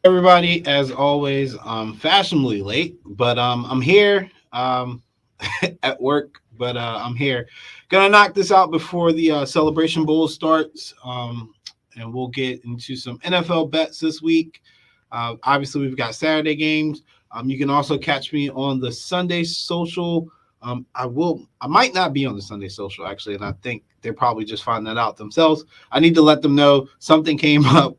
Everybody, as always, fashionably late, but I'm here at work, but I'm here. Gonna knock this out before the Celebration Bowl starts, and we'll get into some NFL bets this week. Obviously, we've got Saturday games. You can also catch me on the Sunday social. I might not be on the Sunday social actually, and I think they're probably just finding that out themselves. I need to let them know something came up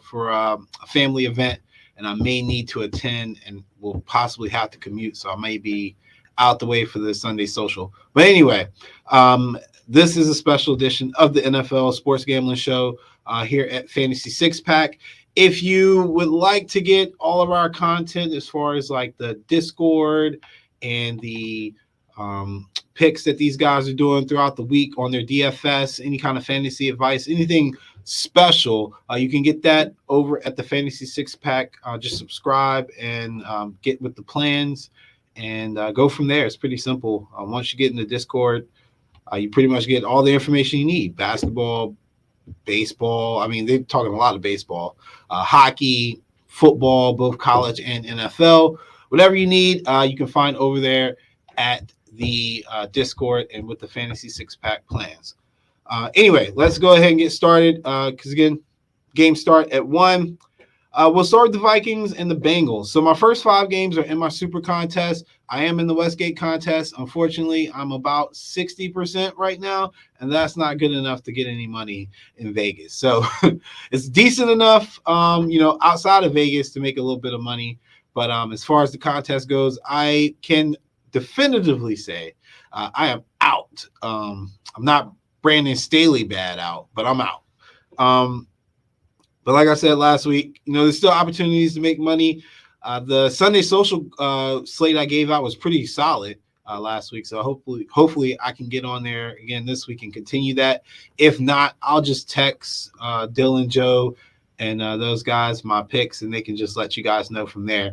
for a family event, and I may need to attend, and will possibly have to commute, so I may be out the way for the Sunday social. But anyway, this is a special edition of the NFL Sports Gambling Show here at Fantasy Six Pack. If you would like to get all of our content as far as like the Discord and the picks that these guys are doing throughout the week on their DFS, any kind of fantasy advice, anything special, you can get that over at the Fantasy Six Pack. Just subscribe and get with the plans and go from there. It's pretty simple. Once you get in the Discord, you pretty much get all the information you need: basketball, baseball. I mean, they're talking a lot of baseball, hockey, football, both college and NFL. Whatever you need, you can find over there at the Discord and with the Fantasy Six Pack plans. Anyway, let's go ahead and get started because, again, games start at 1. We'll start with the Vikings and the Bengals. So my first 5 games are in my Super Contest. I am in the Westgate contest. Unfortunately, I'm about 60% right now, and that's not good enough to get any money in Vegas. So it's decent enough, outside of Vegas to make a little bit of money. But as far as the contest goes, I can definitively say I am out. I'm not Brandon Staley bad out, but I'm out. But like I said last week, there's still opportunities to make money. The Sunday social slate I gave out was pretty solid last week. So hopefully I can get on there again this week and continue that. If not, I'll just text Dylan, Joe, and those guys my picks, and they can just let you guys know from there.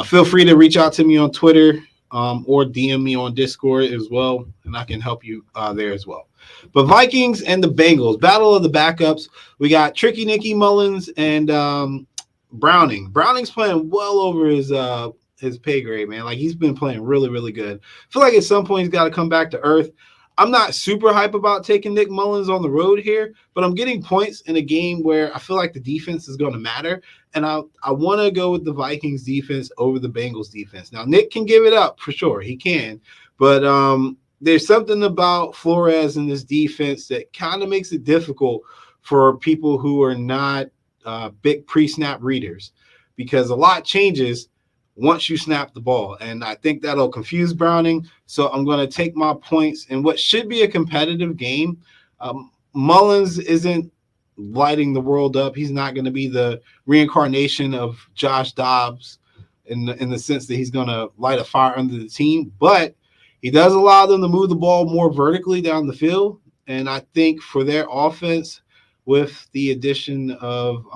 Feel free to reach out to me on Twitter or DM me on Discord as well, and I can help you there as well. But Vikings and the Bengals, battle of the backups. We got Tricky Nicky Mullins and Browning. Browning's playing well over his pay grade, man. Like, he's been playing really, really good. I feel like at some point he's got to come back to earth. I'm not super hype about taking Nick Mullins on the road here, but I'm getting points in a game where I feel like the defense is going to matter. And I want to go with the Vikings defense over the Bengals defense. Now, Nick can give it up for sure. He can. But there's something about Flores in this defense that kind of makes it difficult for people who are not big pre-snap readers, because a lot changes once you snap the ball. And I think that'll confuse Browning. So I'm going to take my points in what should be a competitive game. Mullins isn't lighting the world up. He's not going to be the reincarnation of Josh Dobbs in the sense that he's going to light a fire under the team. But he does allow them to move the ball more vertically down the field. And I think for their offense, with the addition of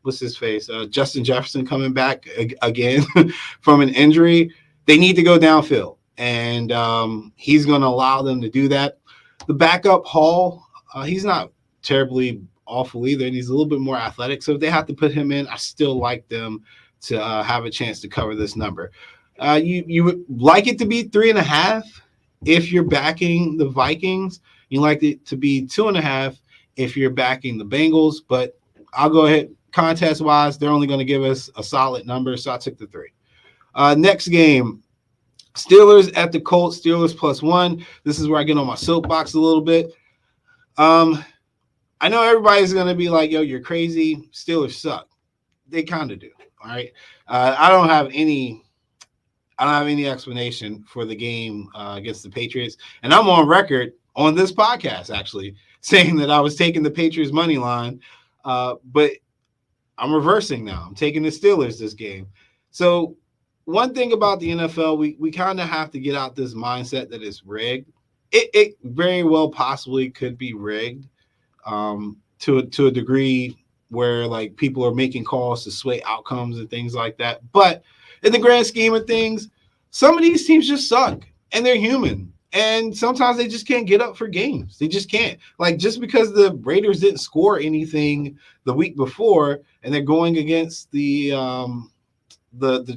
what's his face? Justin Jefferson coming back again from an injury, they need to go downfield. And he's going to allow them to do that. The backup, Hall, he's not terribly awful either, and he's a little bit more athletic. So if they have to put him in, I still like them to have a chance to cover this number. You would like it to be 3.5 if you're backing the Vikings. You like it to be 2.5 if you're backing the Bengals. But I'll go ahead. Contest-wise, they're only going to give us a solid number, so I took the 3. Next game, Steelers at the Colts. Steelers +1. This is where I get on my soapbox a little bit. I know everybody's going to be like, yo, you're crazy. Steelers suck. They kind of do, all right? I don't have any explanation for the game against the Patriots. And I'm on record on this podcast, actually, saying that I was taking the Patriots money line. But I'm reversing now. I'm taking the Steelers this game. So one thing about the NFL, we kind of have to get out this mindset that it's rigged. It very well possibly could be rigged to a degree where, like, people are making calls to sway outcomes and things like that. But in the grand scheme of things, some of these teams just suck, and they're human. And sometimes they just can't get up for games. They just can't. Like, just because the Raiders didn't score anything the week before and they're going against the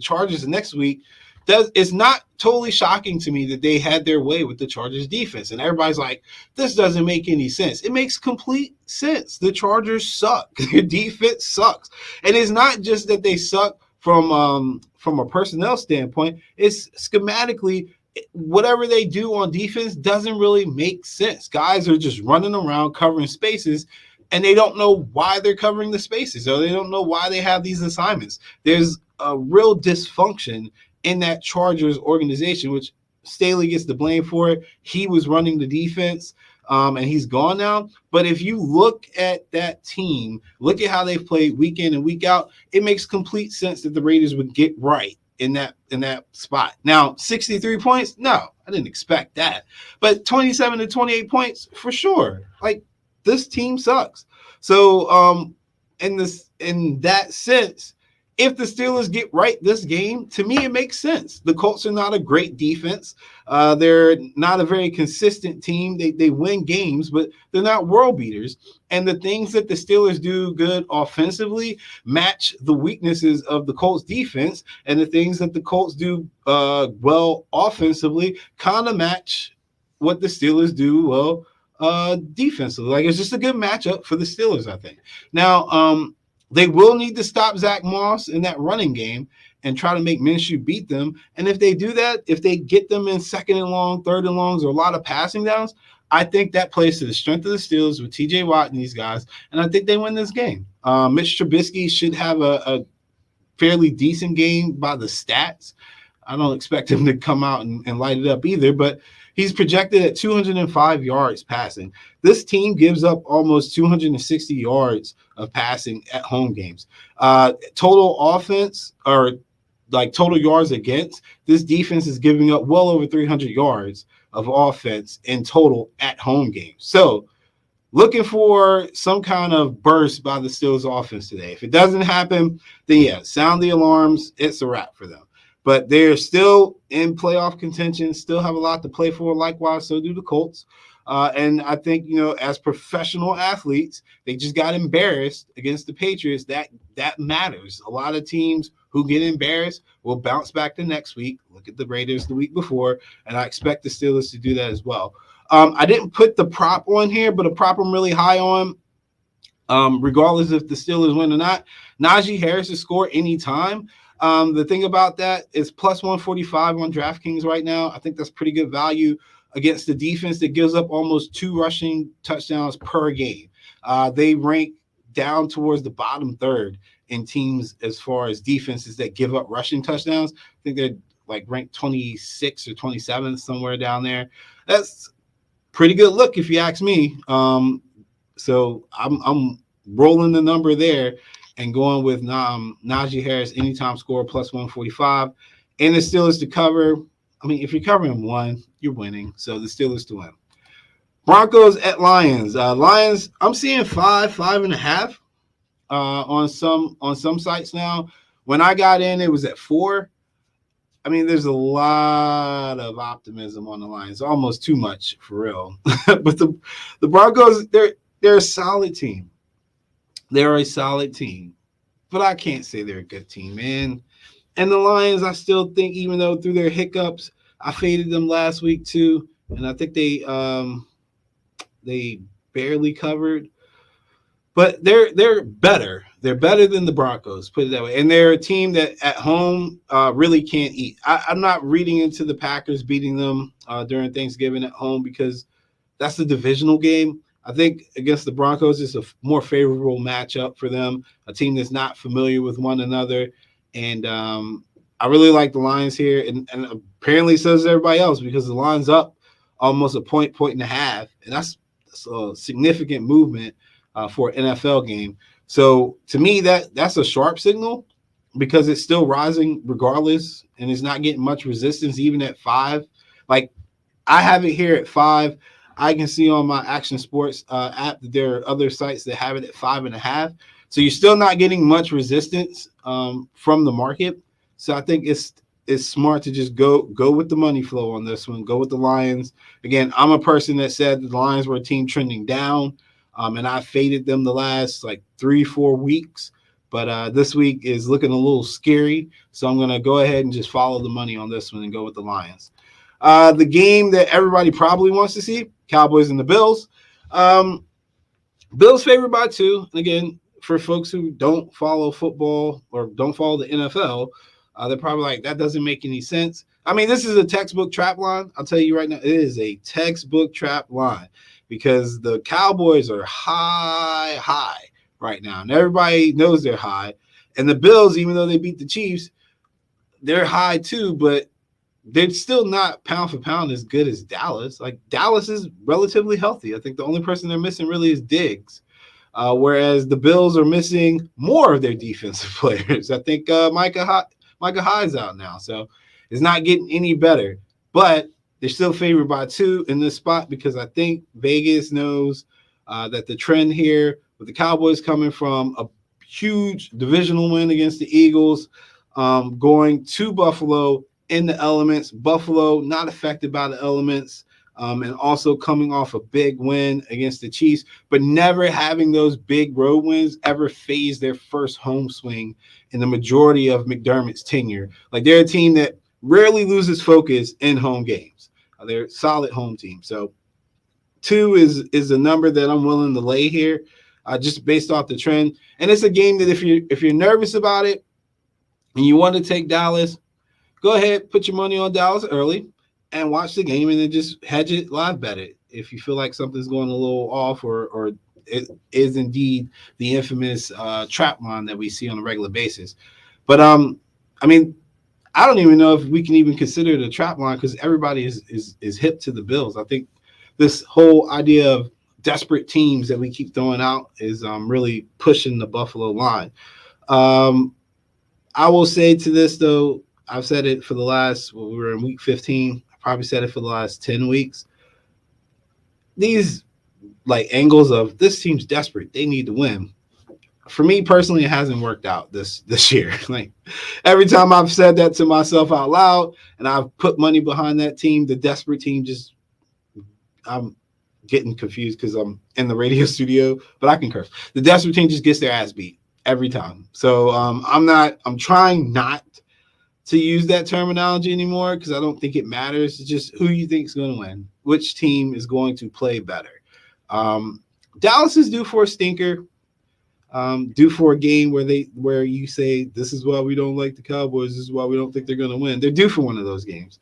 Chargers next week, it's not totally shocking to me that they had their way with the Chargers defense. And everybody's like, this doesn't make any sense. It makes complete sense. The Chargers suck. Their defense sucks. And it's not just that they suck from a personnel standpoint. It's schematically, whatever they do on defense doesn't really make sense. Guys are just running around covering spaces, and they don't know why they're covering the spaces, or they don't know why they have these assignments. There's a real dysfunction in that Chargers organization, which Staley gets the blame for it. He was running the defense, and he's gone now. But if you look at that team, look at how they've played week in and week out, it makes complete sense that the Raiders would get right in that spot. Now, 63 points? No, I didn't expect that. But 27 to 28 points, for sure. Like, this team sucks. So, in that sense, if the Steelers get right this game, to me, it makes sense. The Colts are not a great defense. They're not a very consistent team. They win games, but they're not world beaters. And the things that the Steelers do good offensively match the weaknesses of the Colts defense. And the things that the Colts do well offensively kind of match what the Steelers do well defensively. Like, it's just a good matchup for the Steelers, I think. Now, they will need to stop Zach Moss in that running game and try to make Minshew beat them. And if they do that, if they get them in second and long, third and longs, or a lot of passing downs, I think that plays to the strength of the Steelers with TJ Watt and these guys. And I think they win this game. Mitch Trubisky should have a fairly decent game by the stats. I don't expect him to come out and light it up either, but he's projected at 205 yards passing. This team gives up almost 260 yards of passing at home games. Total offense, or like total yards against, this defense is giving up well over 300 yards of offense in total at home games. So, looking for some kind of burst by the Steelers offense today. If it doesn't happen, then yeah, sound the alarms. It's a wrap for them. But they're still in playoff contention, still have a lot to play for. Likewise, so do the Colts. And I think, as professional athletes, they just got embarrassed against the Patriots. That matters. A lot of teams who get embarrassed will bounce back the next week. Look at the Raiders the week before, and I expect the Steelers to do that as well. I didn't put the prop on here, but a prop I'm really high on, regardless if the Steelers win or not. Najee Harris to score anytime. The thing about that is plus 145 on DraftKings right now. I think that's pretty good value against the defense that gives up almost 2 rushing touchdowns per game. They rank down towards the bottom third in teams as far as defenses that give up rushing touchdowns. I think they're like ranked 26 or 27, somewhere down there. That's pretty good look if you ask me. So I'm rolling the number there and going with Najee Harris anytime score plus 145, and the Steelers to cover. I mean, if you're covering 1, you're winning. So the Steelers to win. Broncos at Lions. Lions, I'm seeing 5.5 on some sites now. When I got in, it was at 4. I mean, there's a lot of optimism on the Lions, almost too much for real. But the Broncos, they're a solid team. They're a solid team, but I can't say they're a good team, man. And the Lions, I still think, even though through their hiccups, I faded them last week too, and I think they barely covered. But they're better. They're better than the Broncos, put it that way. And they're a team that at home really can't eat. I'm not reading into the Packers beating them during Thanksgiving at home because that's the divisional game. I think against the Broncos, it's a more favorable matchup for them, a team that's not familiar with one another. And I really like the Lions here. And apparently so does everybody else because the line's up almost a point and a half. And that's a significant movement for an NFL game. So to me, that's a sharp signal because it's still rising regardless. And it's not getting much resistance even at 5. Like, I have it here at 5. I can see on my Action Sports app that there are other sites that have it at 5.5. So you're still not getting much resistance from the market. So I think it's it's smart to just go with the money flow on this one. Go with the Lions. Again, I'm a person that said the Lions were a team trending down, and I faded them the last like 3-4 weeks. But this week is looking a little scary, so I'm going to go ahead and just follow the money on this one and go with the Lions. The game that everybody probably wants to see, Cowboys and the Bills. Bills favored by 2. And again, for folks who don't follow football or don't follow the NFL, they're probably like, that doesn't make any sense. I mean, this is a textbook trap line. I'll tell you right now, it is a textbook trap line because the Cowboys are high right now. And everybody knows they're high. And the Bills, even though they beat the Chiefs, they're high too, but they're still not pound for pound as good as Dallas. Like, Dallas is relatively healthy. I think the only person they're missing really is Diggs. Whereas the Bills are missing more of their defensive players. I think Micah Hyde's out now, so it's not getting any better. But they're still favored by 2 in this spot because I think Vegas knows that the trend here with the Cowboys coming from a huge divisional win against the Eagles, going to Buffalo in the elements. Buffalo not affected by the elements. And also coming off a big win against the Chiefs, but never having those big road wins ever phase their first home swing in the majority of McDermott's tenure. Like, they're a team that rarely loses focus in home games. They're a solid home team. So 2 is a number that I'm willing to lay here, just based off the trend. And it's a game that if you're nervous about it and you want to take Dallas, go ahead, put your money on Dallas early and watch the game and then just hedge it, live bet it if you feel like something's going a little off or it is indeed the infamous trap line that we see on a regular basis. But I mean, I don't even know if we can even consider it a trap line because everybody is hip to the Bills. I think this whole idea of desperate teams that we keep throwing out is really pushing the Buffalo line. I will say to this though, I've said it for the last, we were in week 15. Probably said it for the last 10 weeks. These like angles of this team's desperate, they need to win. For me personally, it hasn't worked out this year. Like, every time I've said that to myself out loud and I've put money behind that team, the desperate team just, I'm getting confused because I'm in the radio studio, but I can curse. The desperate team just gets their ass beat every time. So I'm trying not to use that terminology anymore because I don't think it matters. It's just who you think is going to win, which team is going to play better. Dallas is due for a stinker, due for a game where you say this is why we don't like the Cowboys, this is why we don't think they're going to win. They're due for one of those games.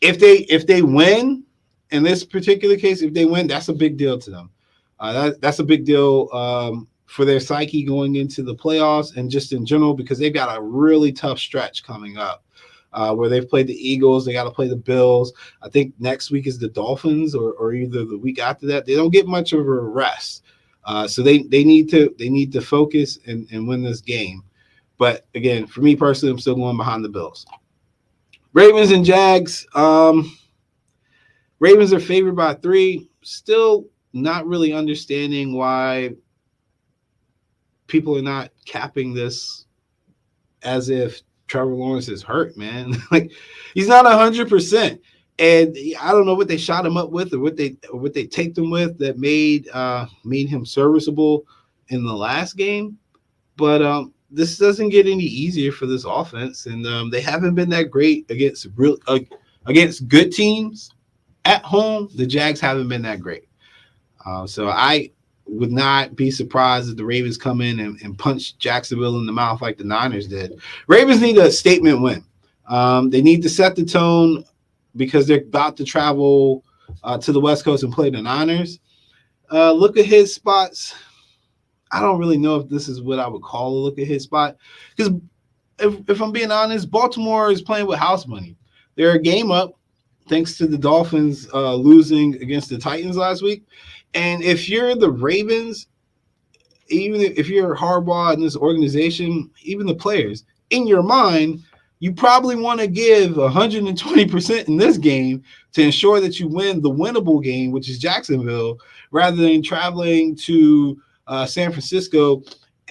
If they win, in this particular case, if they win, that's a big deal to them. That's a big deal for their psyche going into the playoffs and just in general because they've got a really tough stretch coming up where they've played the Eagles. They got to play the Bills. I think next week is the Dolphins or either the week after that. They don't get much of a rest. So they need to focus and win this game. But again, for me personally, I'm still going behind the Bills. Ravens and Jags. Ravens are favored by 3. Still not really understanding why people are not capping this as if Trevor Lawrence is hurt, man. Like, he's not 100%. And I don't know what they shot him up with or what they taped him with that made him serviceable in the last game. But this doesn't get any easier for this offense. And they haven't been that great against good teams at home. The Jags haven't been that great. So I would not be surprised if the Ravens come in and punch Jacksonville in the mouth like the Niners did. Ravens need a statement win. They need to set the tone because they're about to travel to the West Coast and play the Niners. Look at his spots. I don't really know if this is what I would call a look at his spot because if I'm being honest, Baltimore is playing with house money. They're a game up thanks to the Dolphins losing against the Titans last week. And if you're the Ravens, even if you're Harbaugh in this organization, even the players, in your mind, you probably want to give 120% in this game to ensure that you win the winnable game, which is Jacksonville, rather than traveling to San Francisco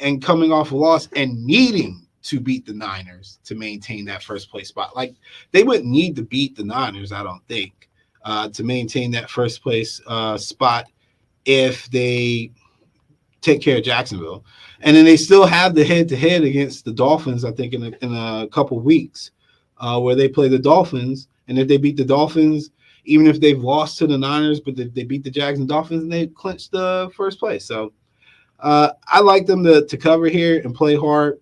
and coming off a loss and needing to beat the Niners to maintain that first place spot. Like, they wouldn't need to beat the Niners, I don't think, to maintain that first place spot if they take care of Jacksonville. And then they still have the head-to-head against the Dolphins, I think, in a couple weeks, where they play the Dolphins. And if they beat the Dolphins, even if they've lost to the Niners, but they beat the Jags and Dolphins, and they clinch the first place. So I like them to cover here and play hard.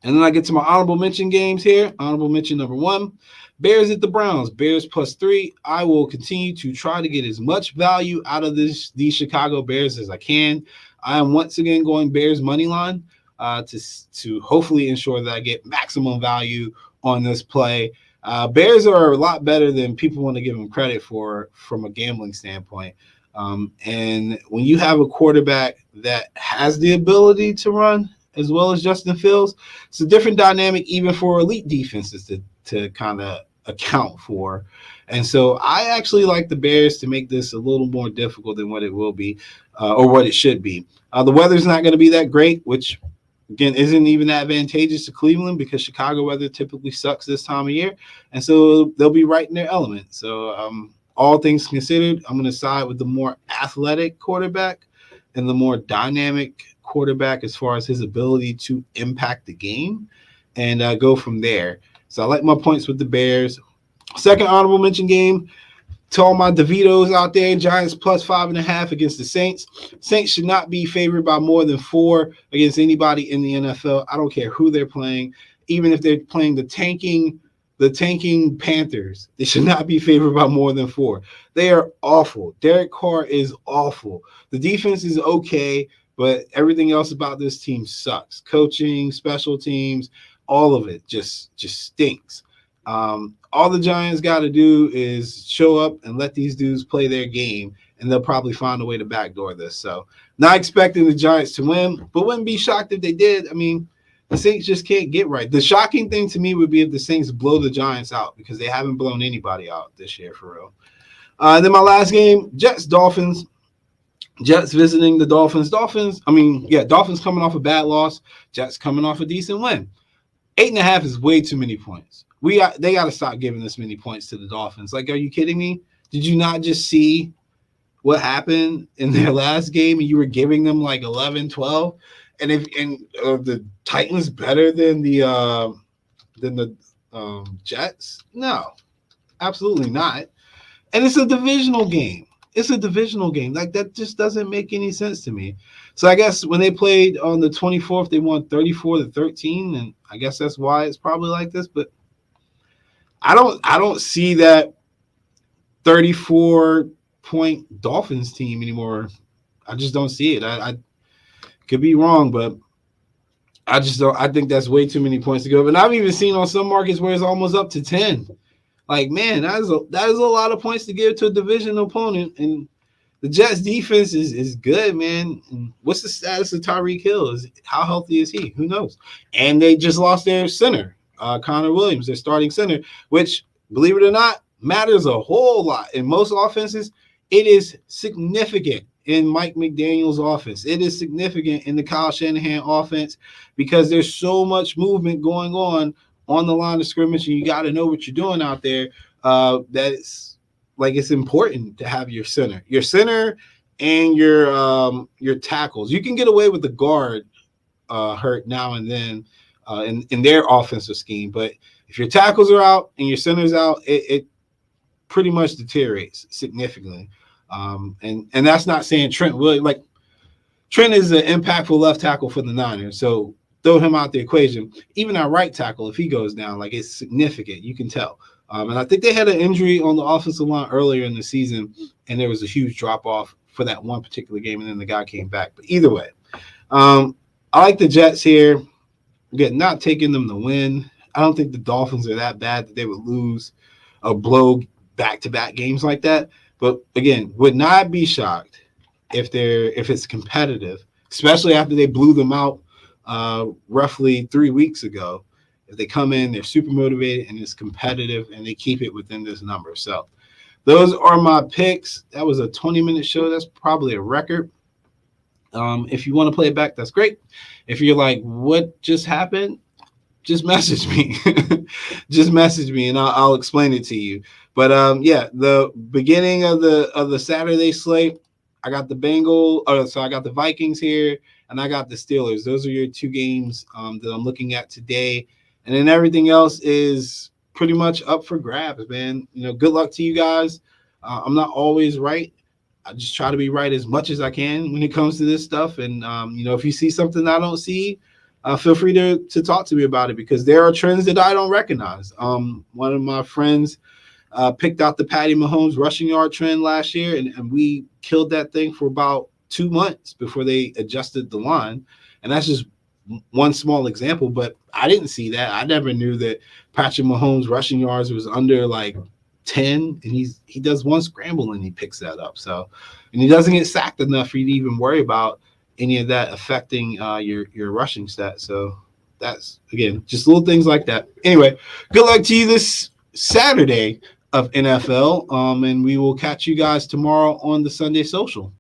And then I get to my honorable mention games here. Honorable mention number 1, Bears at the Browns. Bears +3. I will continue to try to get as much value out of these Chicago Bears as I can. I am once again going Bears money line to hopefully ensure that I get maximum value on this play. Bears are a lot better than people want to give them credit for from a gambling standpoint. And when you have a quarterback that has the ability to run as well as Justin Fields, it's a different dynamic even for elite defenses to kind of account for. And so I actually like the Bears to make this a little more difficult than what it will be or what it should be. The weather's not going to be that great, which again isn't even advantageous to Cleveland because Chicago weather typically sucks this time of year. And so they'll be right in their element. So all things considered, I'm going to side with the more athletic quarterback and the more dynamic quarterback as far as his ability to impact the game and go from there. So I like my points with the Bears. Second honorable mention game, to all my DeVitos out there, Giants +5.5 against the Saints. Saints should not be favored by more than 4 against anybody in the NFL. I don't care who they're playing, even if they're playing the tanking Panthers. They should not be favored by more than 4. They are awful. Derek Carr is awful. The defense is okay, but everything else about this team sucks. Coaching, special teams, all of it just stinks. All the Giants got to do is show up and let these dudes play their game, and they'll probably find a way to backdoor this. So not expecting the Giants to win, but wouldn't be shocked if they did. I mean, the Saints just can't get right. The shocking thing to me would be if the Saints blow the Giants out because they haven't blown anybody out this year for real. And then my last game, Jets-Dolphins. Jets visiting the Dolphins. Dolphins coming off a bad loss. Jets coming off a decent win. 8.5 is way too many points. They got to stop giving this many points to the Dolphins. Like, are you kidding me? Did you not just see what happened in their last game and you were giving them like 11, 12? And the Titans better than the Jets? No, absolutely not. And it's a divisional game. Like, that just doesn't make any sense to me. So I guess when they played on the 24th, they won 34-13, and I guess that's why it's probably like this. But I don't see that 34-point Dolphins team anymore. I just don't see it. I could be wrong, but I just don't. I think that's way too many points to go. But I've even seen on some markets where it's almost up to 10. Like, man, that is a lot of points to give to a division opponent. And the Jets defense is good, man. And what's the status of Tyreek Hill? How healthy is he? Who knows? And they just lost their center, Connor Williams, their starting center, which, believe it or not, matters a whole lot. In most offenses, it is significant. In Mike McDaniel's offense, it is significant in the Kyle Shanahan offense because there's so much movement going on the line of scrimmage, and you got to know what you're doing out there. It's important to have your center and your tackles. You can get away with the guard hurt now and then in their offensive scheme, but if your tackles are out and your center's out, it pretty much deteriorates significantly. And that's not saying Trent Williams. Like, Trent is an impactful left tackle for the Niners, so throw him out the equation. Even our right tackle, if he goes down, like, it's significant. You can tell. And I think they had an injury on the offensive line earlier in the season, and there was a huge drop-off for that one particular game, and then the guy came back. But either way, I like the Jets here. Again, not taking them to win. I don't think the Dolphins are that bad that they would lose or blow back-to-back games like that. But, again, would not be shocked if it's competitive, especially after they blew them out roughly 3 weeks ago. If they come in, they're super motivated, and it's competitive, and they keep it within this number. So those are my picks. That was a 20-minute show. That's probably a record. If you want to play it back, that's great. If you're like, what just happened? just message me. Just message me, and I'll explain it to you. But yeah, the beginning of the Saturday slate, I got the so I got the Vikings here, and I got the Steelers. Those are your two games that I'm looking at today, and then everything else is pretty much up for grabs, man. Good luck to you guys. I'm not always right. I just try to be right as much as I can when it comes to this stuff. And if you see something I don't see, feel free to talk to me about it, because there are trends that I don't recognize. One of my friends picked out the Patty Mahomes rushing yard trend last year, and we killed that thing for about 2 months before they adjusted the line. And that's just one small example, but I didn't see that. I never knew that Patrick Mahomes rushing yards was under like 10, and he does one scramble and he picks that up. So, and he doesn't get sacked enough for you to even worry about any of that affecting your rushing stats. So that's, again, just little things like that. Anyway, good luck to you this Saturday of NFL, and we will catch you guys tomorrow on the Sunday Social.